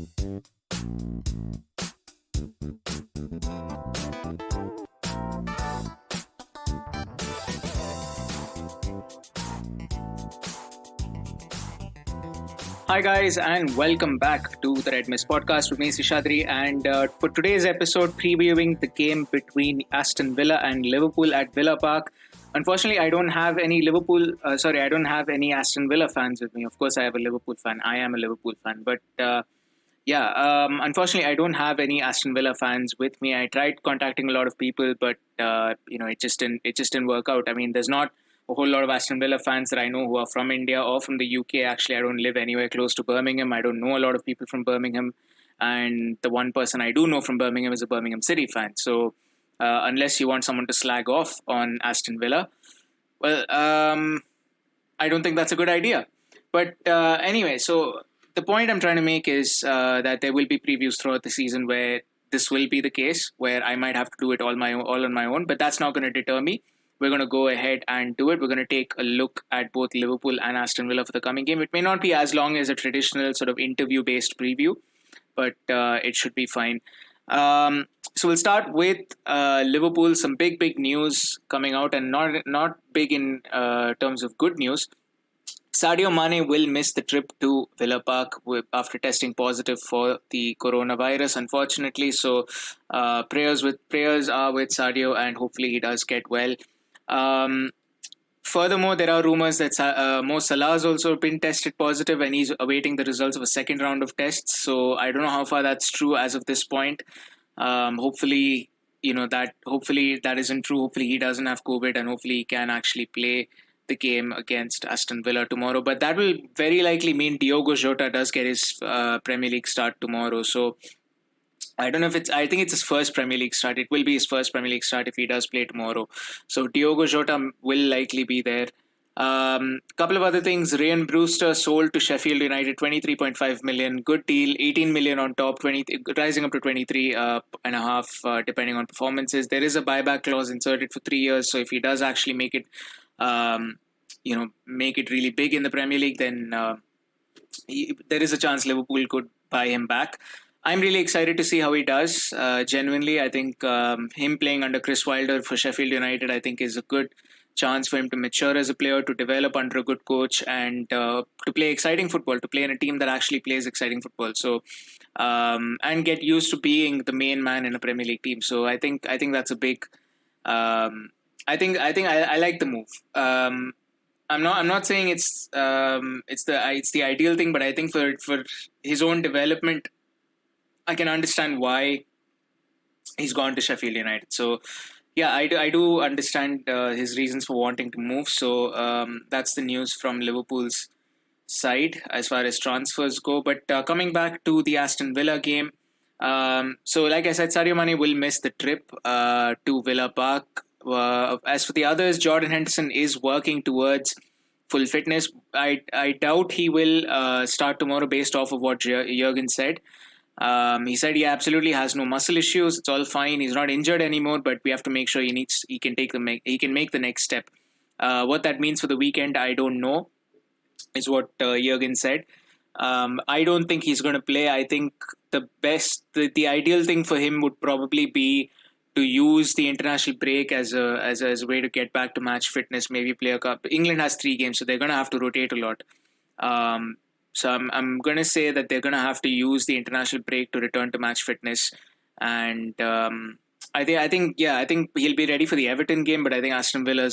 Hi, guys, and welcome back to the Red Mist podcast with me, Sishadri. And for today's episode, previewing the game between Aston Villa and Liverpool at Villa Park. Unfortunately, I don't have any I don't have any Aston Villa fans with me. Of course, I have a Liverpool fan. I am a Liverpool fan. But unfortunately, I don't have any Aston Villa fans with me. I tried contacting a lot of people, but it just didn't work out. I mean, there's not a whole lot of Aston Villa fans that I know who are from India or from the UK. Actually, I don't live anywhere close to Birmingham. I don't know a lot of people from Birmingham. And the one person I do know from Birmingham is a Birmingham City fan. So, unless you want someone to slag off on Aston Villa, well, I don't think that's a good idea. But anyway, so the point I'm trying to make is that there will be previews throughout the season where this will be the case, where I might have to do it all on my own. But that's not going to deter me. We're going to go ahead and do it. We're going to take a look at both Liverpool and Aston Villa for the coming game. It may not be as long as a traditional sort of interview-based preview, but it should be fine. So we'll start with Liverpool. Some big news coming out, and not big in terms of good news. Sadio Mane will miss the trip to Villa Park after testing positive for the coronavirus, unfortunately. So prayers are with Sadio, and hopefully he does get well. Furthermore, there are rumors that Mo Salah has also been tested positive, and he's awaiting the results of a second round of tests. So I don't know how far that's true as of this point. Hopefully that isn't true. Hopefully he doesn't have COVID, and hopefully he can actually play the game against Aston Villa tomorrow. But that will very likely mean Diogo Jota does get his Premier League start tomorrow. So I don't know I think it's his first Premier League start. It will be his first Premier League start if he does play tomorrow. So Diogo Jota will likely be there. Couple of other things. Ryan Brewster sold to Sheffield United, 23.5 million. Good deal. 18 million on top, rising up to 23 and a half, depending on performances. There is a buyback clause inserted for 3 years. So if he does actually make it really big in the Premier League, then there is a chance Liverpool could buy him back. I'm really excited to see how he does. Genuinely, I think him playing under Chris Wilder for Sheffield United, I think, is a good chance for him to mature as a player, to develop under a good coach, and to play exciting football, to play in a team that actually plays exciting football. So, and get used to being the main man in a Premier League team. So I think that's a big. I like the move. I'm not saying it's the ideal thing, but I think for his own development, I can understand why he's gone to Sheffield United. So yeah, I do understand his reasons for wanting to move. So that's the news from Liverpool's side as far as transfers go. But coming back to the Aston Villa game, so like I said, Sadio Mane will miss the trip to Villa Park. As for the others, Jordan Henderson is working towards full fitness. I doubt he will start tomorrow based off of what Jurgen said. He said he absolutely has no muscle issues. It's all fine. He's not injured anymore, but we have to make sure he can make the next step. What that means for the weekend, I don't know, is what Jurgen said. I don't think he's going to play. I think the ideal thing for him would probably be to use the international break as a way to get back to match fitness. Maybe play a cup. England has 3 games, so they're going to have to rotate a lot. So I'm going to say that they're going to have to use the international break to return to match fitness. And I think he'll be ready for the Everton game, but I think Aston Villa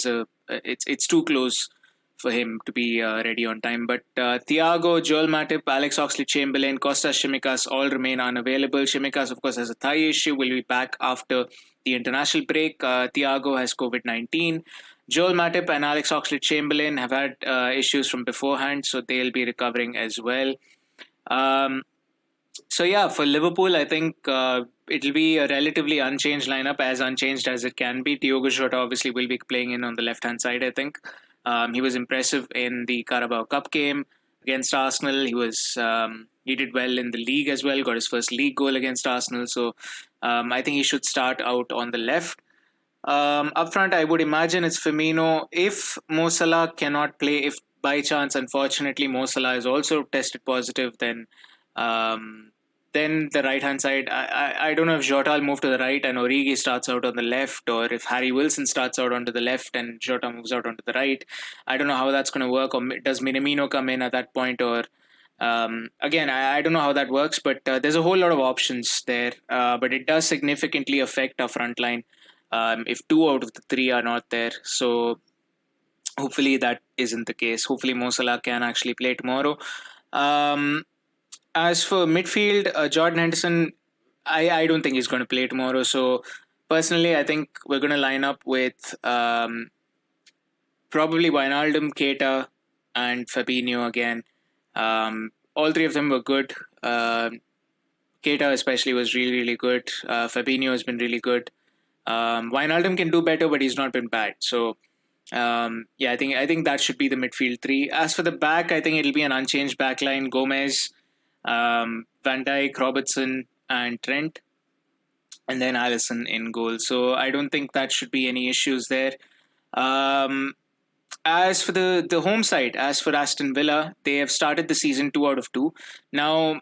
it's too close for him to be ready on time. But Thiago, Joel Matip, Alex Oxlade-Chamberlain, Kostas Tsimikas all remain unavailable. Tsimikas, of course, has a thigh issue, will be back after the international break. Thiago has COVID-19. Joel Matip and Alex Oxlade-Chamberlain have had issues from beforehand, so they'll be recovering as well. So yeah, for Liverpool, I think it'll be a relatively unchanged lineup, as unchanged as it can be. Diogo Jota obviously will be playing in on the left-hand side, I think. He was impressive in the Carabao Cup game against Arsenal. He did well in the league as well, got his first league goal against Arsenal. So I think he should start out on the left. Up front, I would imagine it's Firmino. If Mo Salah cannot play, if by chance, unfortunately, Mo Salah is also tested positive, then then the right hand side, I don't know if Jota will move to the right and Origi starts out on the left, or if Harry Wilson starts out onto the left and Jota moves out onto the right. I don't know how that's going to work. Or does Minamino come in at that point? Or again, I don't know how that works. But there's a whole lot of options there. But it does significantly affect our front line if two out of the three are not there. So hopefully that isn't the case. Hopefully Mo Salah can actually play tomorrow. As for midfield, Jordan Henderson, I don't think he's going to play tomorrow. So personally, I think we're going to line up with probably Wijnaldum, Keita, and Fabinho again. All three of them were good. Keita especially was really, really good. Fabinho has been really good. Wijnaldum can do better, but he's not been bad. So yeah, I think that should be the midfield three. As for the back, I think it'll be an unchanged back line. Gomez, Van Dijk, Robertson, and Trent, and then Alisson in goal. So I don't think that should be any issues there. As for the home side, as for Aston Villa, they have started the season 2 out of 2. Now,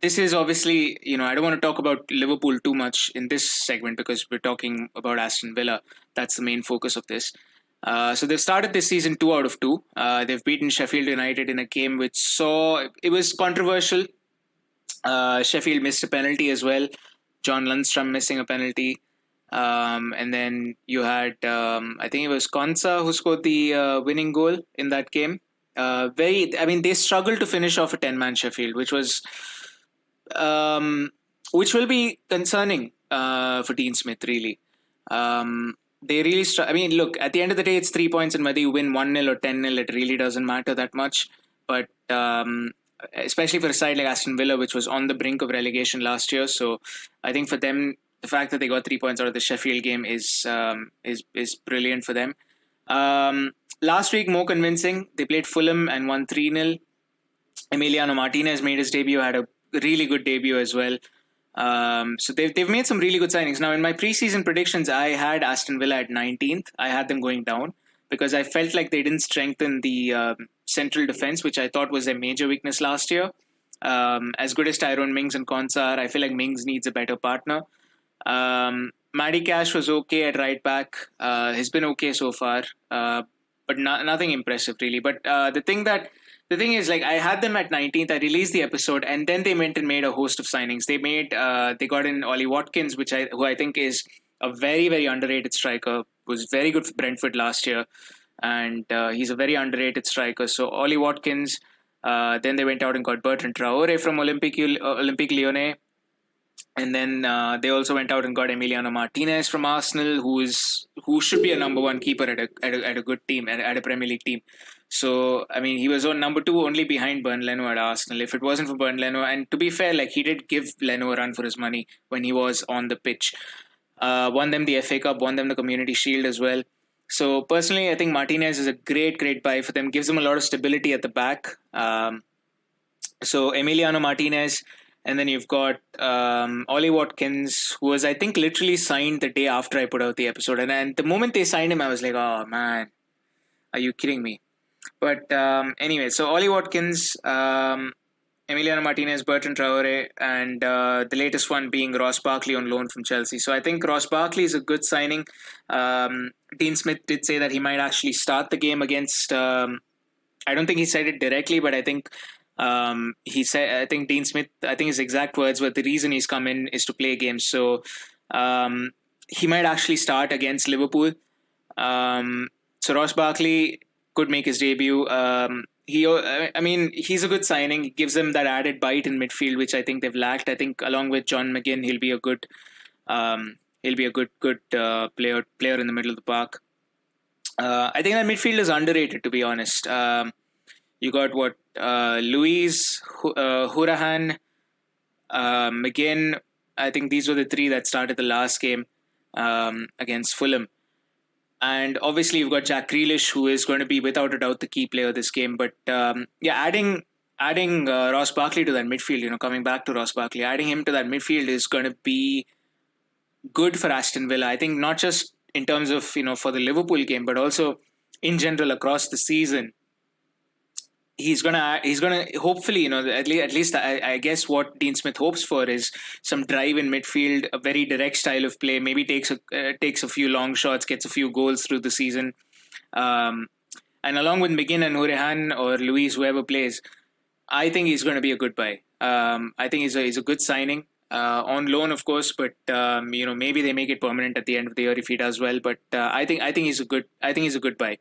this is obviously, I don't want to talk about Liverpool too much in this segment because we're talking about Aston Villa. That's the main focus of this. So they've started this season 2 out of 2. They've beaten Sheffield United in a game which it was controversial. Sheffield missed a penalty as well. John Lundstram missing a penalty. And then you had, I think it was Konsa who scored the winning goal in that game. They struggled to finish off a 10-man Sheffield, which will be concerning for Dean Smith, really. They really look, at the end of the day, it's 3 points, and whether you win 1-0 or 10-0, it really doesn't matter that much. But especially for a side like Aston Villa, which was on the brink of relegation last year. So I think for them, the fact that they got 3 points out of the Sheffield game is brilliant for them. Last week, more convincing. They played Fulham and won 3-0. Emiliano Martinez made his debut, had a really good debut as well. So they've made some really good signings. Now, in my preseason predictions, I had Aston Villa at 19th. I had them going down because I felt like they didn't strengthen the central defense, which I thought was their major weakness last year. As good as Tyrone Mings and Konsa are, I feel like Mings needs a better partner. Matty Cash was okay at right back. He's been okay so far, but nothing impressive really. But the thing is, like, I had them at 19th. I released the episode, and then they went and made a host of signings. They got in Ollie Watkins, who I think is a very, very underrated striker. Was very good for Brentford last year, and he's a very underrated striker. So Ollie Watkins. Then they went out and got Bertrand Traore from Olympique Lyonnais. And then they also went out and got Emiliano Martinez from Arsenal, who should be a number one keeper at a good team, at a Premier League team. So, he was on number 2 only behind Bernd Leno at Arsenal. If it wasn't for Bernd Leno, and to be fair, like, he did give Leno a run for his money when he was on the pitch. Won them the FA Cup, won them the Community Shield as well. So, personally, I think Martinez is a great, great buy for them. Gives them a lot of stability at the back. So, Emiliano Martinez. And then you've got Ollie Watkins, who was, I think, literally signed the day after I put out the episode. And the moment they signed him, I was like, oh, man, are you kidding me? But anyway, so Ollie Watkins, Emiliano Martinez, Bertrand Traore, and the latest one being Ross Barkley on loan from Chelsea. So I think Ross Barkley is a good signing. Dean Smith did say that he might actually start the game against... I don't think he said it directly, but I think... he said, I think Dean Smith, I think his exact words were the reason he's come in is to play games. So he might actually start against Liverpool. So Ross Barkley could make his debut. He's a good signing. He gives them that added bite in midfield, which I think they've lacked. I think along with John McGinn, he'll be a good player in the middle of the park. I think that midfield is underrated, to be honest. You got Luiz, Hourihane, McGinn. I think these were the 3 that started the last game against Fulham. And obviously you've got Jack Grealish, who is going to be without a doubt the key player this game. But adding Ross Barkley to that midfield, coming back to Ross Barkley, adding him to that midfield is going to be good for Aston Villa. I think not just in terms of, for the Liverpool game, but also in general across the season. he's gonna hopefully, at least I guess what Dean Smith hopes for is some drive in midfield, a very direct style of play. Maybe takes a few long shots, gets a few goals through the season. Um, and along with McGinn and Hourihan or Luis, whoever plays, I think he's going to be a good buy. I think he's a good signing. On loan, of course, but maybe they make it permanent at the end of the year if he does well. But I think he's a good buy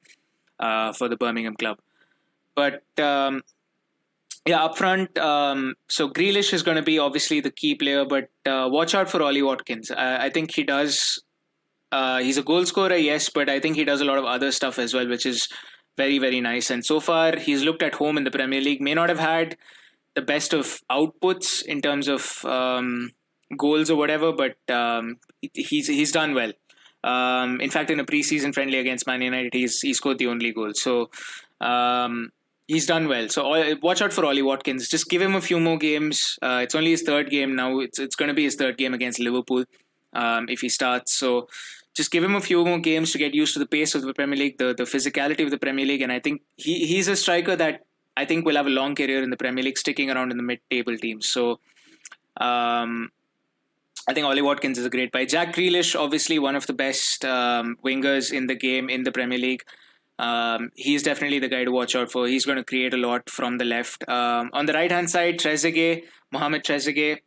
for the Birmingham club. But yeah, up front, so Grealish is going to be obviously the key player, but watch out for Ollie Watkins. I think he does. He's a goal scorer, yes, but I think he does a lot of other stuff as well, which is very, very nice. And so far, he's looked at home in the Premier League. May not have had the best of outputs in terms of goals or whatever, but he's done well. In fact, in a preseason friendly against Man United, he scored the only goal. So he's done well. So watch out for Ollie Watkins. Just give him a few more games. It's only his third game now. It's going to be his third game against Liverpool if he starts. So just give him a few more games to get used to the pace of the Premier League, the physicality of the Premier League, and I think he's a striker that I think will have a long career in the Premier League, sticking around in the mid-table teams. So I think Ollie Watkins is a great buy. Jack Grealish, obviously one of the best wingers in the game in the Premier League. He's definitely the guy to watch out for. He's going to create a lot from the left. On the right-hand side, Mohamed Trezeguet,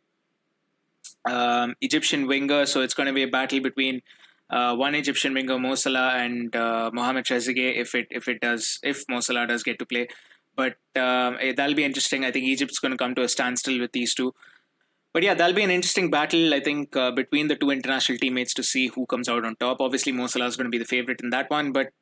Egyptian winger. So it's going to be a battle between one Egyptian winger, Mo Salah, and Mohamed Trezeguet if Mo Salah does get to play. But that'll be interesting. I think Egypt's going to come to a standstill with these two. But yeah, that'll be an interesting battle, I think, between the two international teammates to see who comes out on top. Obviously, Mo Salah is going to be the favorite in that one. But,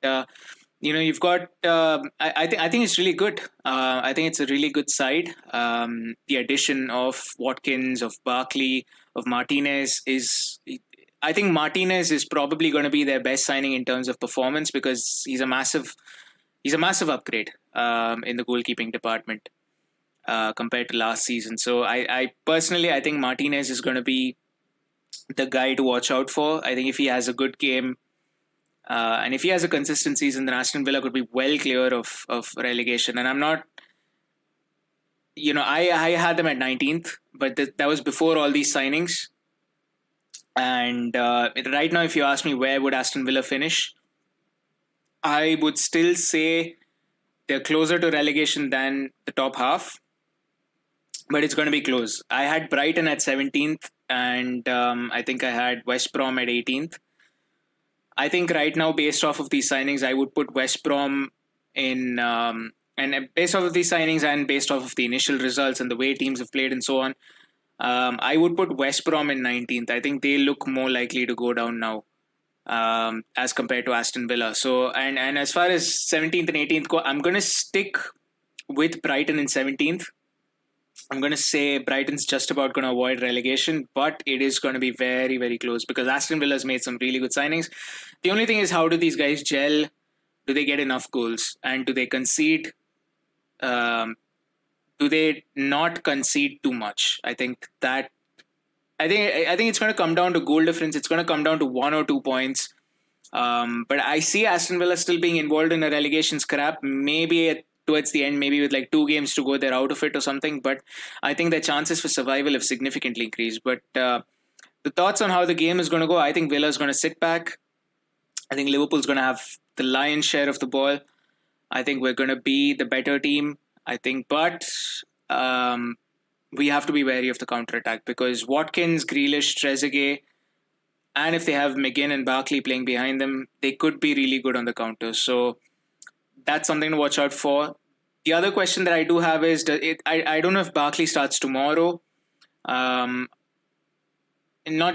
you've got... I think it's really good. I think it's a really good side. The addition of Watkins, of Barkley, of Martinez is... I think Martinez is probably going to be their best signing in terms of performance because he's a massive upgrade in the goalkeeping department compared to last season. So I personally, I think Martinez is going to be the guy to watch out for. I think if he has a good game and if he has a consistent season, then Aston Villa could be well clear of relegation. And I'm not, I had them at 19th, but that was before all these signings. And right now, if you ask me where would Aston Villa finish, I would still say they're closer to relegation than the top half, but it's going to be close. I had Brighton at 17th, and I think I had West Brom at 18th. I think right now, based off of these signings, I would put West Brom in, and based off of these signings and based off of the initial results and the way teams have played and so on, I would put West Brom in 19th. I think they look more likely to go down now as compared to Aston Villa. So, and as far as 17th and 18th go, I'm going to stick with Brighton in 17th. I'm going to say Brighton's just about going to avoid relegation, but it is going to be very, very close because Aston Villa's made some really good signings. The only thing is, how do these guys gel? Do they get enough goals? And do they concede? Do they not concede too much? I think it's going to come down to goal difference. It's going to come down to 1 or 2 points. But I see Aston Villa still being involved in a relegation scrap. Maybe towards the end, maybe with like 2 games to go, they're out of it or something. But I think their chances for survival have significantly increased. But the thoughts on how the game is going to go, I think Villa's going to sit back. I think Liverpool's going to have the lion's share of the ball. I think we're going to be the better team. I think, but we have to be wary of the counter-attack because Watkins, Grealish, Trezeguet, and if they have McGinn and Barkley playing behind them, they could be really good on the counter. So that's something to watch out for. The other question that I do have is, I don't know if Barkley starts tomorrow. Not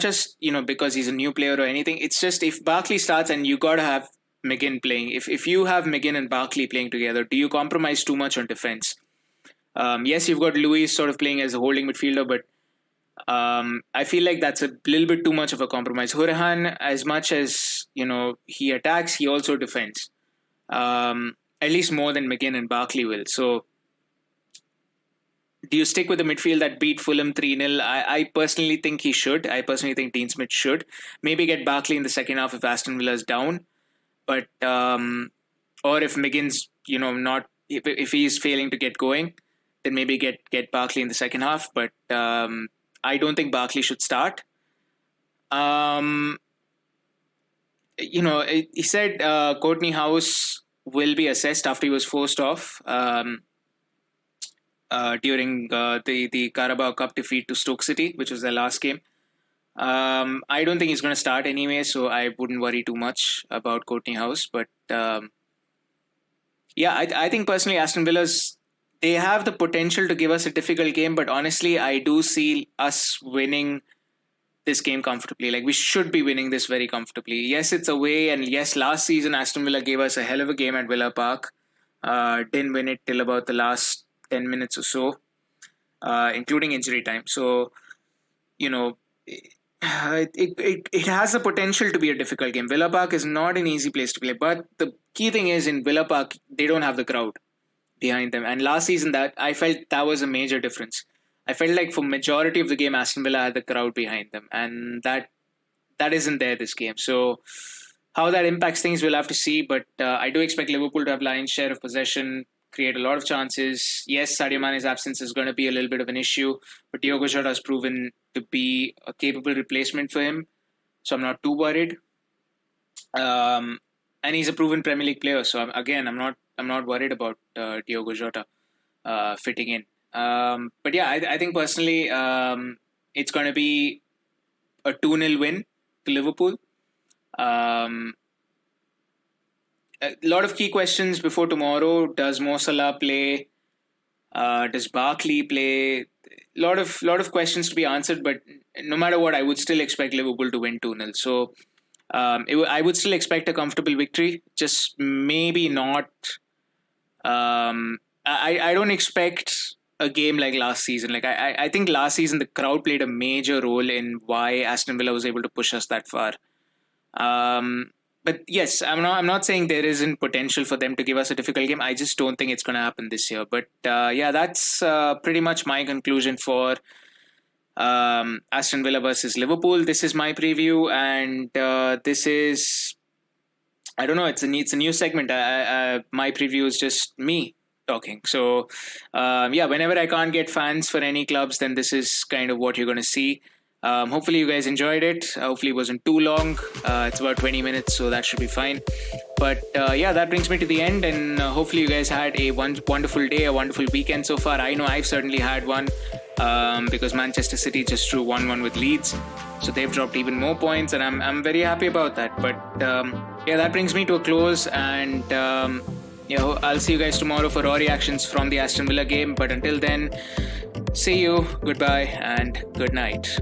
just, because he's a new player or anything. It's just if Barkley starts and you got to have McGinn playing. If you have McGinn and Barkley playing together, do you compromise too much on defense? Yes, you've got Luis sort of playing as a holding midfielder, but I feel like that's a little bit too much of a compromise. Hourihan, as much as he attacks, he also defends. At least more than McGinn and Barkley will. So, do you stick with the midfield that beat Fulham 3-0? I personally think he should. I personally think Dean Smith should. Maybe get Barkley in the second half if Aston Villa's down. But or if McGinn's, if he's failing to get going, then maybe get Barkley in the second half. But I don't think Barkley should start. He said Courtney House will be assessed after he was forced off during the Carabao Cup defeat to Stoke City, which was their last game. I don't think he's going to start anyway, so I wouldn't worry too much about Courtney House. But I think personally Aston Villa's, they have the potential to give us a difficult game, but honestly, I do see us winning this game comfortably. Like, we should be winning this very comfortably. Yes, it's away, and yes, last season Aston Villa gave us a hell of a game at Villa Park. Didn't win it till about the last 10 minutes or so, including injury time. So, it has the potential to be a difficult game. Villa Park is not an easy place to play, but the key thing is in Villa Park, they don't have the crowd behind them. And last season, that I felt that was a major difference. I felt like for majority of the game, Aston Villa had the crowd behind them, and that isn't there this game. So how that impacts things, we'll have to see. But I do expect Liverpool to have lion's share of possession, create a lot of chances. Yes, Sadio Mane's absence is going to be a little bit of an issue, but Diogo Jota has proven to be a capable replacement for him, so I'm not too worried. And he's a proven Premier League player, so I'm not worried about Diogo Jota fitting in. But yeah, I think personally it's going to be a 2-0 win to Liverpool. A lot of key questions before tomorrow. Does Mo Salah play? Does Barkley play? A lot of questions to be answered, but no matter what, I would still expect Liverpool to win 2-0. So I would still expect a comfortable victory, just maybe not. I don't expect a game like last season. Like I think last season the crowd played a major role in why Aston Villa was able to push us that far. But yes, I'm not saying there isn't potential for them to give us a difficult game. I just don't think it's going to happen this year. But that's pretty much my conclusion for Aston Villa versus Liverpool. This is my preview, and this is, I don't know, it's a new segment. My preview is just me talking. So whenever I can't get fans for any clubs, then this is kind of what you're going to see. Hopefully you guys enjoyed it. Hopefully it wasn't too long. It's about 20 minutes, so that should be fine. But that brings me to the end, and hopefully you guys had a wonderful day, a wonderful weekend so far. I know I've certainly had one, because Manchester City just drew 1-1 with Leeds, so they've dropped even more points, and I'm very happy about that. But that brings me to a close, and I'll see you guys tomorrow for raw reactions from the Aston Villa game. But until then, see you, goodbye, and good night.